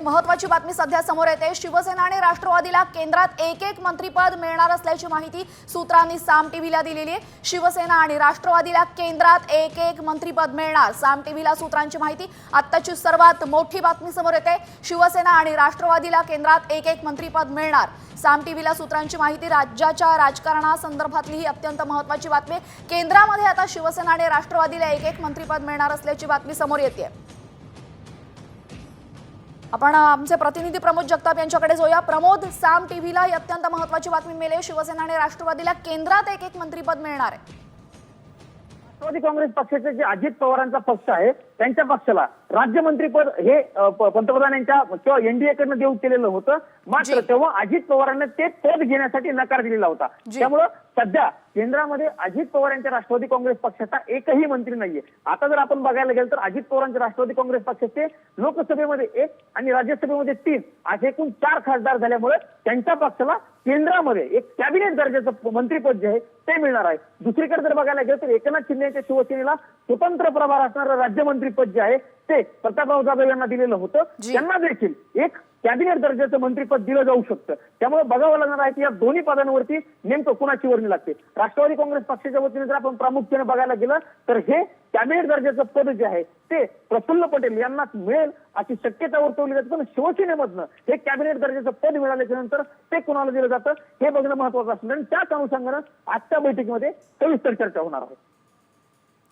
महत्त्वाची बातमी सध्या समोर येते। शिवसेना आणि राष्ट्रवादीला केंद्रात एक मंत्रिपद मिळणार असल्याची माहिती सूत्रांनी साम टीव्हीला दिलेली आहे। शिवसेना आणि राष्ट्रवादीला केंद्रात एक मंत्रिपद मिळणार, साम टीव्हीला सूत्रांची माहिती। आत्ताची सर्वात मोठी बातमी समोर येते, शिवसेना आणि राष्ट्रवादीला केंद्रात एक मंत्रिपद मिळणार, साम टीव्हीला सूत्रांची माहिती। राज्याच्या राजकारणासंदर्भातली ही अत्यंत महत्त्वाची बातमी। केंद्रामध्ये आता शिवसेना आणि राष्ट्रवादीला एक मंत्रिपद मिळणार असल्याची बातमी समोर येते। आपण आमचे प्रतिनिधी प्रमोद जगताप यांच्याकडे जाऊया। प्रमोद, साम टीव्हीला ही अत्यंत महत्त्वाची बातमी मिळाली, शिवसेना आणि राष्ट्रवादीला केंद्रात एक मंत्रिपद मिळणार आहे। राष्ट्रवादी काँग्रेस पक्षाचे जे अजित पवारांचा पक्ष आहे त्यांच्या पक्षाला राज्यमंत्रीपद हे पंतप्रधानांच्या किंवा एनडीए कडनं देऊ केलेलं होतं, मात्र तेव्हा अजित पवारांनी ते पद घेण्यासाठी नकार दिलेला होता। त्यामुळे सध्या केंद्रामध्ये अजित पवार यांच्या राष्ट्रवादी काँग्रेस पक्षाचा एकही मंत्री नाहीये। आता जर आपण बघायला गेलं तर अजित पवारांच्या राष्ट्रवादी काँग्रेस पक्षाचे लोकसभेमध्ये 1 आणि राज्यसभेमध्ये 3 असे एकूण 4 खासदार झाल्यामुळे त्यांच्या पक्षाला केंद्रामध्ये एक कॅबिनेट दर्जाचं मंत्रिपद जे आहे ते मिळणार आहे। दुसरीकडे जर बघायला गेलं तर एकनाथ शिंदे यांच्या शिवसेनेला स्वतंत्र प्रभार असणारं राज्यमंत्रीपद जे आहे ते प्रतापराव जाधव यांना दिलेलं होतं, त्यांना देखील एक कॅबिनेट दर्जाचं मंत्रिपद दिलं जाऊ शकतं। त्यामुळे बघावं लागणार आहे की या दोन्ही पदांवरती नेमकं कुणाची वर्णी लागते। राष्ट्रवादी काँग्रेस पक्षाच्या वतीने जर आपण प्रामुख्याने बघायला गेलं तर हे कॅबिनेट दर्जाचं पद जे आहे ते प्रफुल्ल पटेल यांना मिळेल अशी शक्यता वर्तवली जाते, पण शिवसेनेमधनं हे कॅबिनेट दर्जाचं पद मिळाल्याच्या नंतर ते कुणाला दिलं जातं हे बघणं महत्त्वाचं असणार आणि त्याच अनुषंगानं आजच्या बैठकीमध्ये सविस्तर चर्चा होणार आहे।